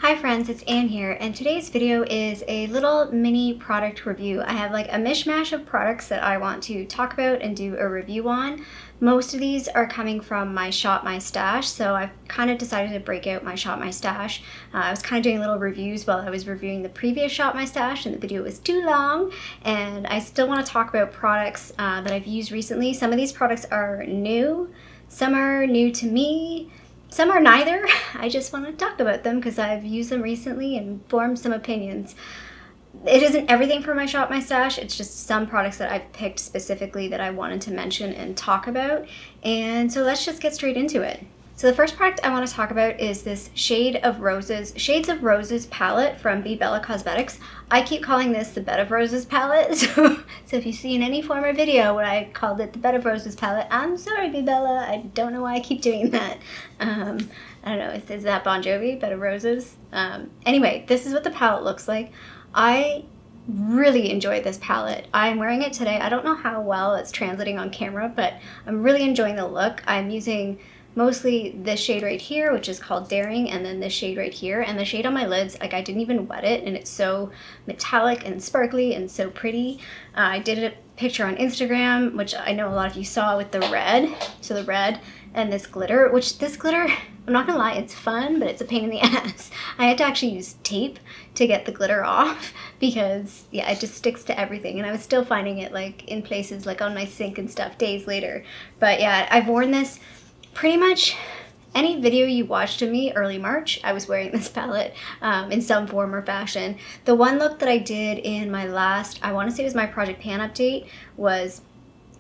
Hi friends, it's Anne here, and today's video is a little mini product review. I have like a mishmash of products that I want to talk about and do a review on. Most of these are coming from my Shop My Stash, so I've kind of decided to break out my Shop My Stash. I was kind of doing little reviews while I was reviewing the previous Shop My Stash, and the video was too long, and I still want to talk about products that I've used recently. Some of these products are new, some are new to me, some are neither. I just want to talk about them because I've used them recently and formed some opinions. It isn't everything for my Shop My Stash, it's just some products that I've picked specifically that I wanted to mention and talk about. And so let's just get straight into it. So the first product I want to talk about is this Shades of Roses palette from Be Bella Cosmetics. I keep calling this the Bed of Roses palette, so if you see in any former video where I called it the Bed of Roses palette, I'm sorry, Be Bella, I don't know why I keep doing that. I don't know, is that Bon Jovi, Bed of Roses? Anyway, this is what the palette looks like. I really enjoyed this palette. I'm wearing it today. I don't know how well it's translating on camera, but I'm really enjoying the look. I'm using mostly this shade right here, which is called Daring, and then this shade right here. And the shade on my lids, like, I didn't even wet it, and it's so metallic and sparkly and so pretty. I did a picture on Instagram, which I know a lot of you saw, with the red. So the red and this glitter, which this glitter, I'm not gonna lie, it's fun, but it's a pain in the ass. I had to actually use tape to get the glitter off because, yeah, it just sticks to everything. And I was still finding it, like, in places, like on my sink and stuff days later. But yeah, I've worn this pretty much any video you watched of me early March. I was wearing this palette in some form or fashion. The one look that I did in my last, I want to say it was my Project Pan update, was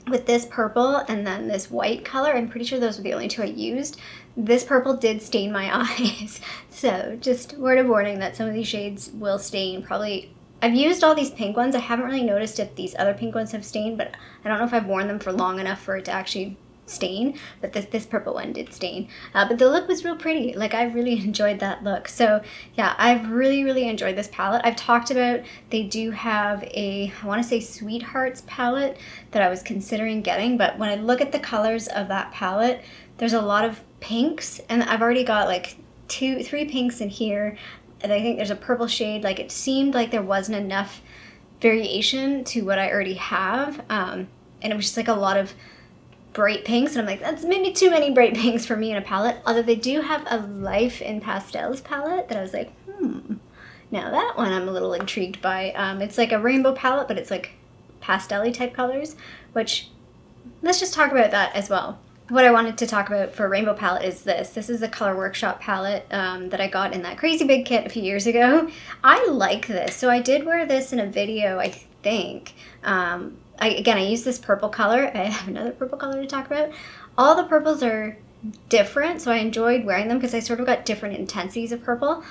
with this purple and then this white color. I'm pretty sure those were the only two I used. This purple did stain my eyes. So just word of warning that some of these shades will stain. Probably, I've used all these pink ones. I haven't really noticed if these other pink ones have stained, but I don't know if I've worn them for long enough for it to actually stain, but this purple one did stain. But the look was real pretty. Like, I really enjoyed that look. So yeah, I've really enjoyed this palette. I've talked about, they do have a, I want to say Sweethearts palette that I was considering getting, but when I look at the colors of that palette, there's a lot of pinks, and I've already got like 3 pinks in here, and I think there's a purple shade. Like, it seemed like there wasn't enough variation to what I already have, and it was just like a lot of bright pinks, and I'm like, that's maybe too many bright pinks for me in a palette. Although they do have a Life in Pastels palette that I was like, now that one I'm a little intrigued by. It's like a rainbow palette, but it's like pastel-y type colors, which, let's just talk about that as well. What I wanted to talk about for rainbow palette is this. This is the Color Workshop palette that I got in that crazy big kit a few years ago. I like this. So I did wear this in a video, I think. Again, I use this purple color. I have another purple color to talk about. All the purples are different, so I enjoyed wearing them because I sort of got different intensities of purple.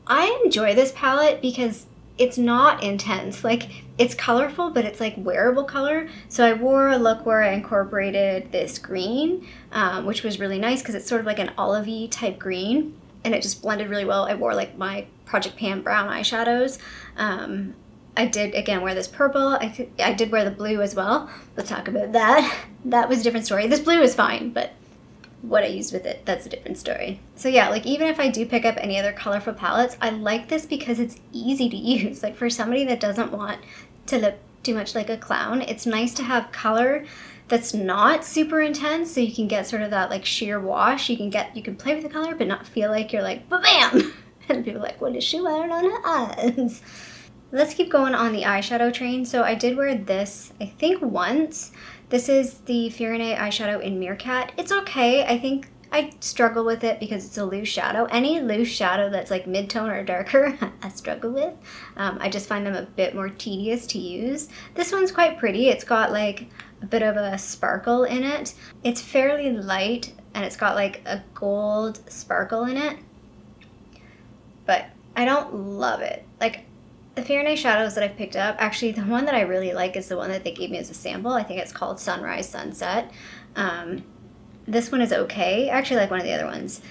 I enjoy this palette because it's not intense. Like, it's colorful, but it's like wearable color. So I wore a look where I incorporated this green, which was really nice because it's sort of like an olivey type green, and it just blended really well. I wore like my Project Pan brown eyeshadows. I did, again, wear this purple. I did wear the blue as well. Let's talk about that. That was a different story. This blue is fine, but what I used with it, that's a different story. So yeah, like, even if I do pick up any other colorful palettes, I like this because it's easy to use. Like, for somebody that doesn't want to look too much like a clown, it's nice to have color that's not super intense, so you can get sort of that like sheer wash. You can play with the color, but not feel like you're like, ba-bam! And people are like, what is she wearing on her eyes? Let's keep going on the eyeshadow train. So I did wear this, I think, once. This is the Fiorine eyeshadow in Meerkat. It's okay. I think I struggle with it because it's a loose shadow. Any loose shadow that's like mid-tone or darker, I struggle with. I just find them a bit more tedious to use. This one's quite pretty. It's got like a bit of a sparkle in it. It's fairly light, and it's got like a gold sparkle in it. But I don't love it. Like, the Fiorine shadows that I've picked up, actually the one that I really like is the one that they gave me as a sample. I think it's called Sunrise Sunset. This one is okay. I actually like one of the other ones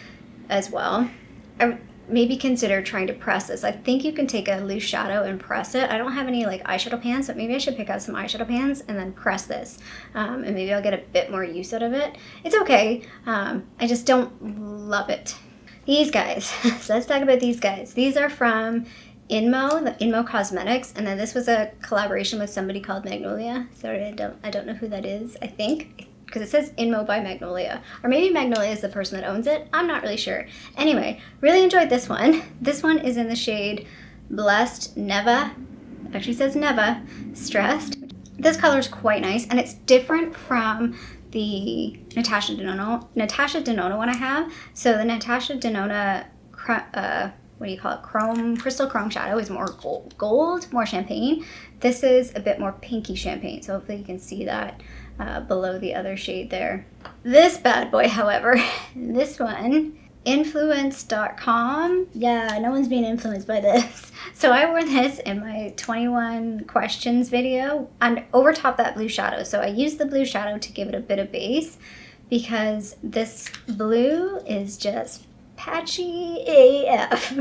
as well. I would maybe consider trying to press this. I think you can take a loose shadow and press it. I don't have any like eyeshadow pans, but maybe I should pick out some eyeshadow pans and then press this. And maybe I'll get a bit more use out of it. It's okay. I just don't love it. These guys. So let's talk about these guys. These are from Inmo, the Inmo Cosmetics, and then this was a collaboration with somebody called Magnolia. Sorry, I don't know who that is. I think because it says Inmo by Magnolia, or maybe Magnolia is the person that owns it. I'm not really sure. Anyway, really enjoyed this one. This one is in the shade Blessed Neva. It actually says Neva Stressed. This color is quite nice, and it's different from the Natasha Denona one I have. So the Natasha Denona, what do you call it? Crystal Chrome Shadow is more gold, more champagne. This is a bit more pinky champagne. So hopefully you can see that below the other shade there. This bad boy, however, this one, influence.com. Yeah, no one's being influenced by this. So I wore this in my 21 questions video and over top that blue shadow. So I used the blue shadow to give it a bit of base because this blue is just patchy AF,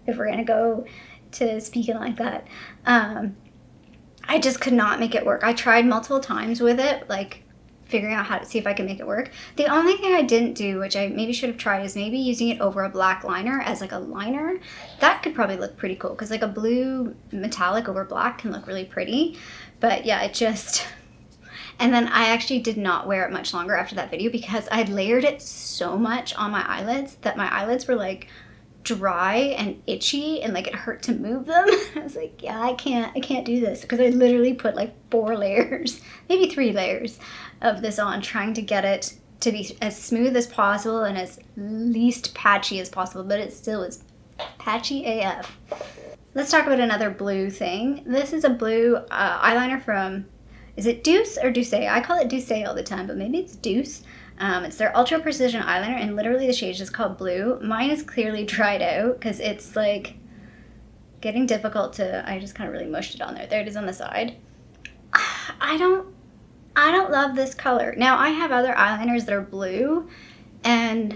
if we're gonna go to speaking like that. I just could not make it work. I tried multiple times with it, like figuring out how to see if I can make it work. The only thing I didn't do, which I maybe should have tried, is maybe using it over a black liner as like a liner. That could probably look pretty cool because like a blue metallic over black can look really pretty. But yeah, it just... And then I actually did not wear it much longer after that video because I layered it so much on my eyelids that my eyelids were like dry and itchy and like it hurt to move them. I was like, yeah, I can't do this because I literally put like 4 layers, maybe 3 layers of this on, trying to get it to be as smooth as possible and as least patchy as possible, but it still is patchy AF. Let's talk about another blue thing. This is a blue eyeliner from, is it Deuce or Douce? I call it Douce all the time, but maybe it's Deuce. It's their Ultra Precision eyeliner, and literally the shade is just called Blue. Mine is clearly dried out because it's like getting difficult to, I just kind of really mushed it on there. There it is on the side. I don't love this color. Now I have other eyeliners that are blue and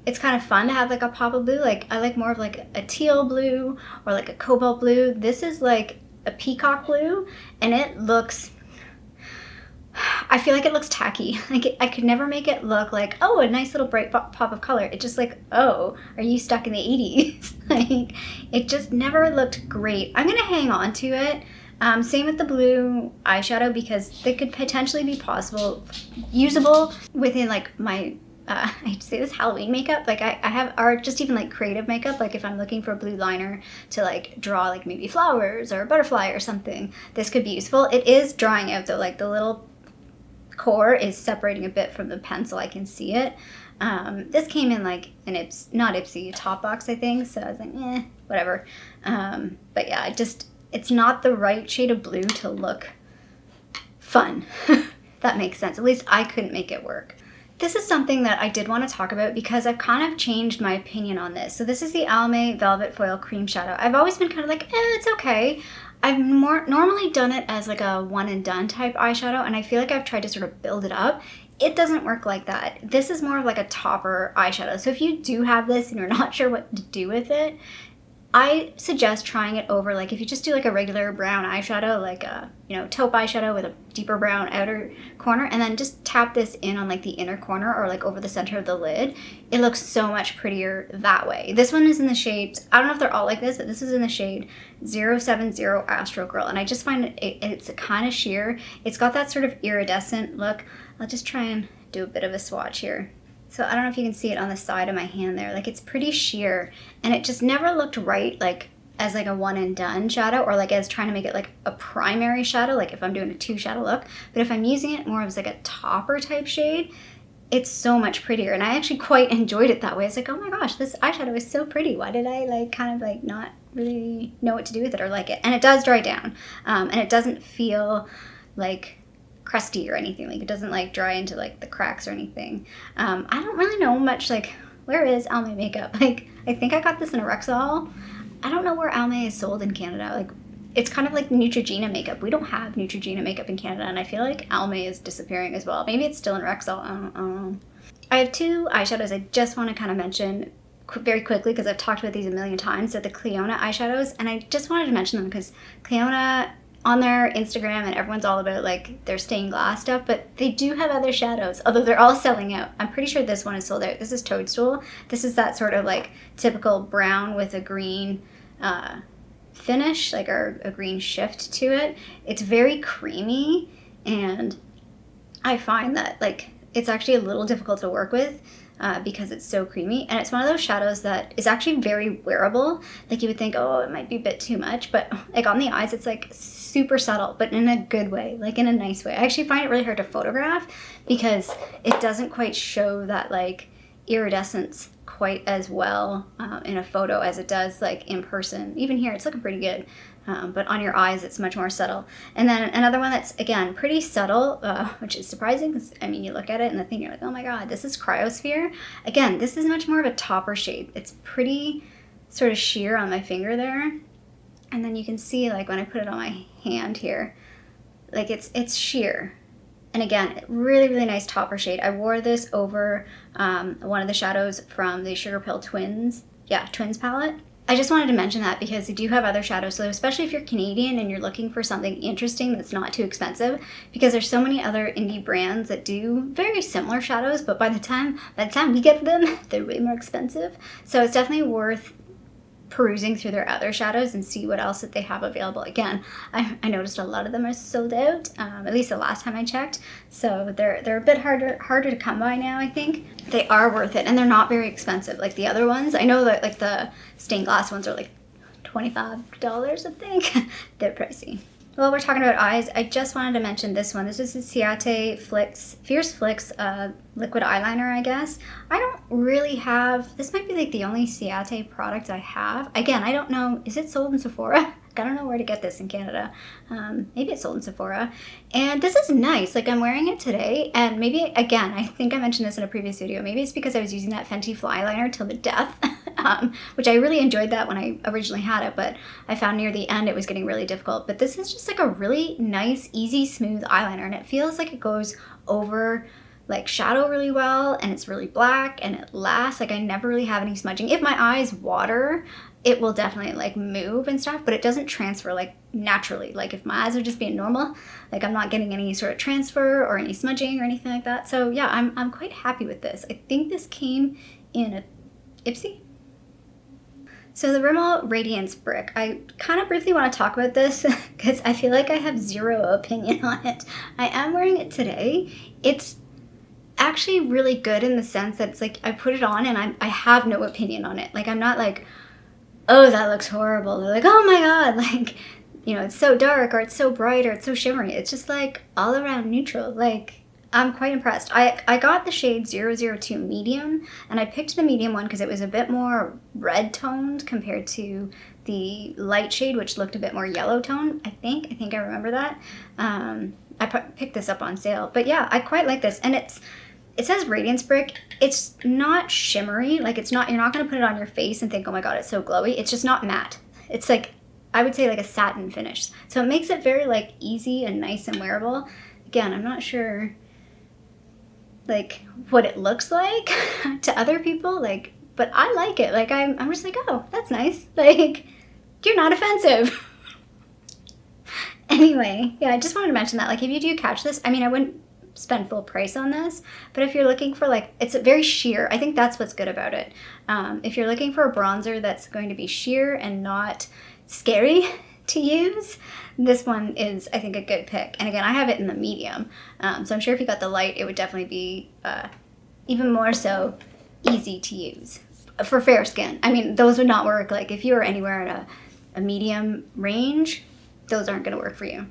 it's kind of fun to have like a pop of blue. Like I like more of like a teal blue or like a cobalt blue. This is like a peacock blue and it looks, I feel like it looks tacky. Like I could never make it look like, oh, a nice little bright pop of color. It just like, oh, are you stuck in the 80s? Like it just never looked great. I'm gonna hang on to it. Same with the blue eyeshadow because they could potentially be usable within like my, I hate to say this, Halloween makeup. Like I have, or just even like creative makeup. Like if I'm looking for a blue liner to like draw like maybe flowers or a butterfly or something, this could be useful. It is drying out though, like the little core is separating a bit from the pencil. I can see it. This came in like an not Ipsy, top box I think. So I was like, whatever. But yeah, it's not the right shade of blue to look fun. That makes sense. At least I couldn't make it work. This is something that I did want to talk about because I've kind of changed my opinion on this. So this is the Almay Velvet Foil Cream Shadow. I've always been kind of like, it's okay. I've normally done it as like a one and done type eyeshadow, and I feel like I've tried to sort of build it up. It doesn't work like that. This is more of like a topper eyeshadow. So if you do have this and you're not sure what to do with it, I suggest trying it over, like if you just do like a regular brown eyeshadow, like a, taupe eyeshadow with a deeper brown outer corner, and then just tap this in on like the inner corner or like over the center of the lid. It looks so much prettier that way. This one is in the shade, I don't know if they're all like this, but this is in the shade 070 Astro Girl, and I just find it's a kind of sheer. It's got that sort of iridescent look. I'll just try and do a bit of a swatch here. So I don't know if you can see it on the side of my hand there. Like it's pretty sheer and it just never looked right like as like a one and done shadow or like as trying to make it like a primary shadow, like if I'm doing a 2 shadow look. But if I'm using it more as like a topper type shade, it's so much prettier. And I actually quite enjoyed it that way. It's like, oh my gosh, this eyeshadow is so pretty. Why did I like kind of like not really know what to do with it or like it? And it does dry down and it doesn't feel like crusty or anything. Like it doesn't like dry into like the cracks or anything. I don't really know much like where is Almay makeup. Like I think I got this in a Rexall. I don't know where Almay is sold in Canada. Like it's kind of like Neutrogena makeup. We don't have Neutrogena makeup in Canada, and I feel like Almay is disappearing as well. Maybe it's still in Rexall. I don't know. I have 2 eyeshadows I just want to kind of mention very quickly because I've talked about these a million times. They're the Clionadh eyeshadows, and I just wanted to mention them because Clionadh on their Instagram and everyone's all about like their stained glass stuff, but they do have other shadows, although they're all selling out. I'm pretty sure this one is sold out. This is Toadstool. This is that sort of like typical brown with a green finish, like a green shift to it. It's very creamy, and I find that like it's actually a little difficult to work with because it's so creamy, and it's one of those shadows that is actually very wearable. Like you would think, oh, it might be a bit too much, but like on the eyes it's like super subtle, but in a good way, like in a nice way. I actually find it really hard to photograph because it doesn't quite show that like iridescence quite as well in a photo as it does like in person. Even here it's looking pretty good, but on your eyes it's much more subtle. And then another one that's again pretty subtle, which is surprising because I mean you look at it and the thing you're like, oh my god, this is Cryosphere. Again, this is much more of a topper shade. It's pretty sort of sheer on my finger there, and then you can see like when I put it on my hand here, like it's sheer. And again, really, really nice topper shade. I wore this over one of the shadows from the Sugar Pill Twins palette. I just wanted to mention that because they do have other shadows, so especially if you're Canadian and you're looking for something interesting that's not too expensive, because there's so many other indie brands that do very similar shadows, but by the time we get them, they're way more expensive. So it's definitely worth perusing through their other shadows and see what else that they have available. Again, I noticed a lot of them are sold out, at least the last time I checked, so they're a bit harder to come by now. I think they are worth it, and they're not very expensive like the other ones. I know that like the stained glass ones are like $25, I think. They're pricey. While we're talking about eyes, I just wanted to mention this one. This is the Ciate Fierce Flicks liquid eyeliner, I guess. I don't really have, this might be like the only Ciate product I have. Again, I don't know, is it sold in Sephora? I don't know where to get this in Canada. Maybe it's sold in Sephora. And this is nice. Like I'm wearing it today, and maybe, again, I think I mentioned this in a previous video. Maybe it's because I was using that Fenty Fly Liner till the death, which I really enjoyed that when I originally had it, but I found near the end it was getting really difficult. But this is just like a really nice, easy, smooth eyeliner, and it feels like it goes over like shadow really well, and it's really black and it lasts. Like I never really have any smudging. If my eyes water, it will definitely like move and stuff, but it doesn't transfer like naturally. Like if my eyes are just being normal, like I'm not getting any sort of transfer or any smudging or anything like that. So yeah, I'm quite happy with this. I think this came in a Ipsy. So the Rimmel Radiance Brick, I kind of briefly want to talk about this because I feel like I have zero opinion on it. I am wearing it today. It's actually really good in the sense that it's like I put it on and I have no opinion on it. Like I'm not like, oh, that looks horrible. They're like, oh my god, like, you know, it's so dark or it's so bright or it's so shimmery. It's just like all around neutral. Like I'm quite impressed. I got the shade 002 medium, and I picked the medium one because it was a bit more red toned compared to the light shade, which looked a bit more yellow tone. I think I remember that. I picked this up on sale, but yeah, I quite like this. And it says Radiance Brick. It's not shimmery. Like it's not, you're not going to put it on your face and think, oh my god, it's so glowy. It's just not matte. It's like, I would say like a satin finish. So it makes it very like easy and nice and wearable. Again, I'm not sure like what it looks like to other people, like, but I like it. Like I'm just like, oh, that's nice. Like you're not offensive. Anyway, yeah, I just wanted to mention that. Like if you do catch this, I mean, I wouldn't spend full price on this, but if you're looking for like, it's very sheer. I think that's what's good about it. If you're looking for a bronzer that's going to be sheer and not scary to use, this one is, I think, a good pick. And again, I have it in the medium, so I'm sure if you got the light, it would definitely be even more so easy to use for fair skin. I mean, those would not work. Like if you were anywhere in a medium range, those aren't going to work for you.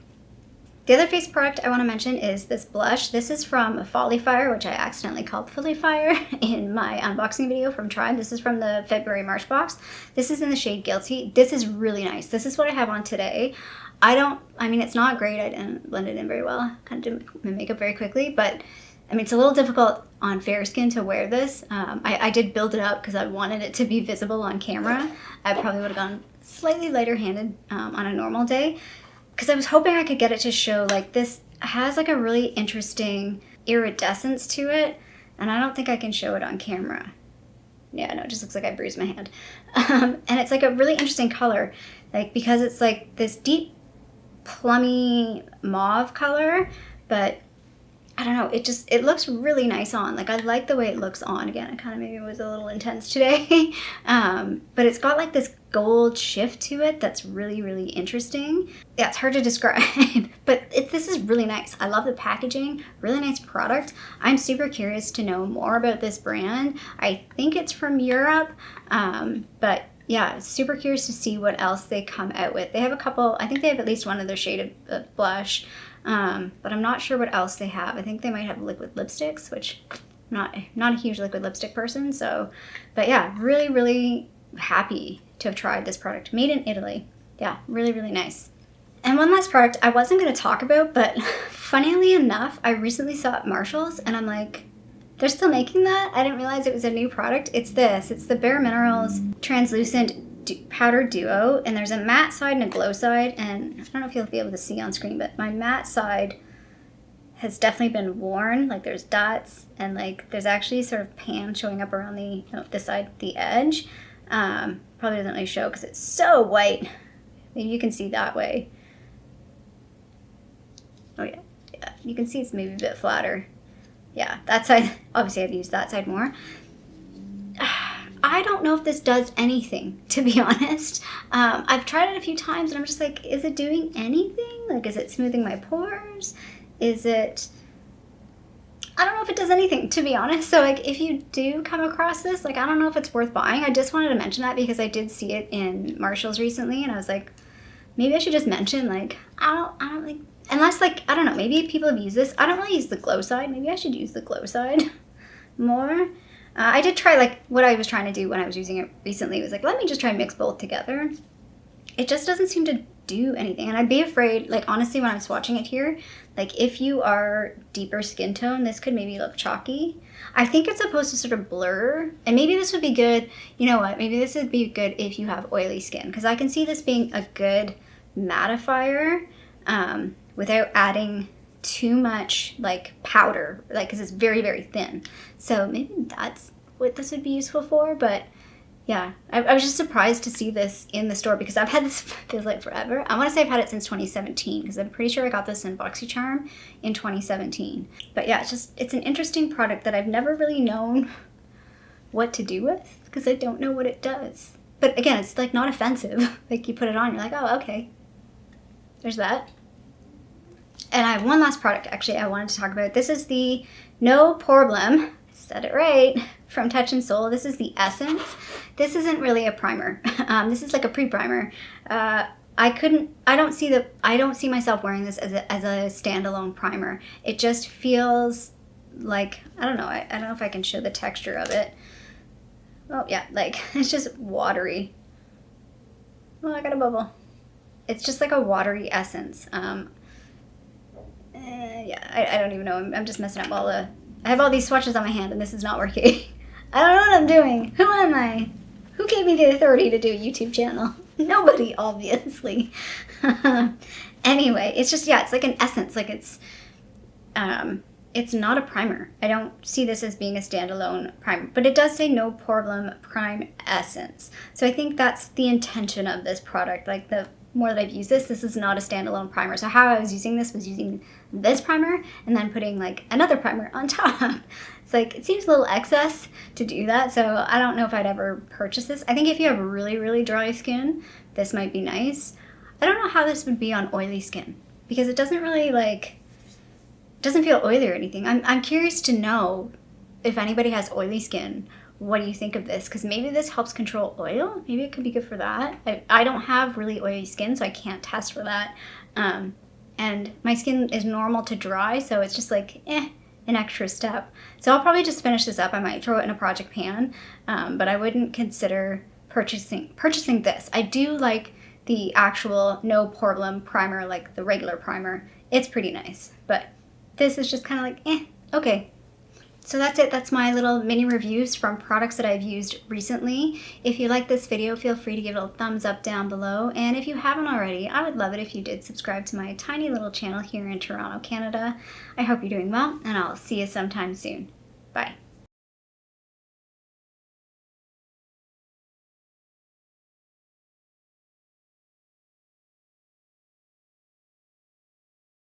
The other face product I want to mention is this blush. This is from Folly Fire, which I accidentally called Folly Fire in my unboxing video from Tribe. This is from the February-March box. This is in the shade Guilty. This is really nice. This is what I have on today. I mean, it's not great. I didn't blend it in very well. Kind of did my makeup very quickly, but I mean, it's a little difficult on fair skin to wear this. I did build it up because I wanted it to be visible on camera. I probably would have gone slightly lighter handed on a normal day, because I was hoping I could get it to show like this has like a really interesting iridescence to it, and I don't think I can show it on camera. Yeah, no, it just looks like I bruised my hand. And it's like a really interesting color, like because it's like this deep plummy mauve color, but I don't know, it looks really nice on. Like, I like the way it looks on. Again, it kind of maybe was a little intense today. But it's got like this gold shift to it that's really, really interesting. Yeah, it's hard to describe, but this is really nice. I love the packaging, really nice product. I'm super curious to know more about this brand. I think it's from Europe, but yeah, super curious to see what else they come out with. They have a couple, I think they have at least one other shade of blush, but I'm not sure what else they have. I think they might have liquid lipsticks, which I'm not a huge liquid lipstick person, so, but yeah, really, really happy to have tried this product. Made in Italy. Yeah, really, really nice. And one last product I wasn't going to talk about, but funnily enough, I recently saw it at Marshall's, and I'm like, they're still making that? I didn't realize it was a new product. It's this. It's the Bare Minerals Translucent Powder Duo, and there's a matte side and a glow side, and I don't know if you'll be able to see on screen, but my matte side has definitely been worn. Like, there's dots, and like there's actually sort of pan showing up around this side, the edge. Probably doesn't really show because it's so white. Maybe you can see that way. Oh yeah, you can see it's maybe a bit flatter. Yeah, that side, obviously I've used that side more. I don't know if this does anything, to be honest. I've tried it a few times and I'm just like, is it doing anything? Like, is it smoothing my pores? Is it... I don't know if it does anything, to be honest. So like, if you do come across this, like, I don't know if it's worth buying. I just wanted to mention that because I did see it in Marshall's recently, and I was like, maybe I should just mention, like, I don't like, unless like, I don't know, maybe people have used this. I don't really use the glow side. Maybe I should use the glow side more. I did try, like, what I was trying to do when I was using it recently was like, let me just try and mix both together. It just doesn't seem to do anything, and I'd be afraid, like, honestly, when I was swatching it here, like, if you are deeper skin tone, this could maybe look chalky. I think it's supposed to sort of blur, and maybe this would be good, you know what, maybe this would be good if you have oily skin, because I can see this being a good mattifier without adding too much, like, powder, like, because it's very, very thin. So maybe that's what this would be useful for, but yeah, I was just surprised to see this in the store because I've had this, feels like forever. I want to say I've had it since 2017 because I'm pretty sure I got this in BoxyCharm in 2017. But yeah, it's an interesting product that I've never really known what to do with because I don't know what it does. But again, it's like not offensive. Like, you put it on, you're like, oh, okay. There's that. And I have one last product actually I wanted to talk about. This is the No Problem, said it right, from Touch in Sol. This is the Essence. This isn't really a primer. This is like a pre-primer. I don't see myself wearing this as a standalone primer. It just feels like, I don't know. I don't know if I can show the texture of it. Oh yeah, like, it's just watery. Oh, I got a bubble. It's just like a watery essence. Yeah, I don't even know. I'm just messing up all the... I have all these swatches on my hand and this is not working. I don't know what I'm doing. Who am I? Who gave me the authority to do a YouTube channel? Nobody, obviously. Anyway, it's just, yeah, it's like an essence. Like, it's not a primer. I don't see this as being a standalone primer, but it does say No Problem Prime Essence. So I think that's the intention of this product. Like, the more that I've used this is not a standalone primer. So how I was using this was using this primer and then putting like another primer on top. It's like, it seems a little excess to do that. So I don't know if I'd ever purchase this. I think if you have really, really dry skin, this might be nice. I don't know how this would be on oily skin because it doesn't really like, doesn't feel oily or anything. I'm curious to know if anybody has oily skin, what do you think of this? Because maybe this helps control oil. Maybe it could be good for that. I don't have really oily skin, so I can't test for that. And my skin is normal to dry, so it's just like, an extra step. So I'll probably just finish this up. I might throw it in a project pan, but I wouldn't consider purchasing this. I do like the actual No Problem primer, like the regular primer. It's pretty nice, but this is just kind of like, okay. So that's it. That's my little mini reviews from products that I've used recently. If you like this video, feel free to give it a thumbs up down below. And if you haven't already, I would love it if you did subscribe to my tiny little channel here in Toronto, Canada. I hope you're doing well, and I'll see you sometime soon. Bye.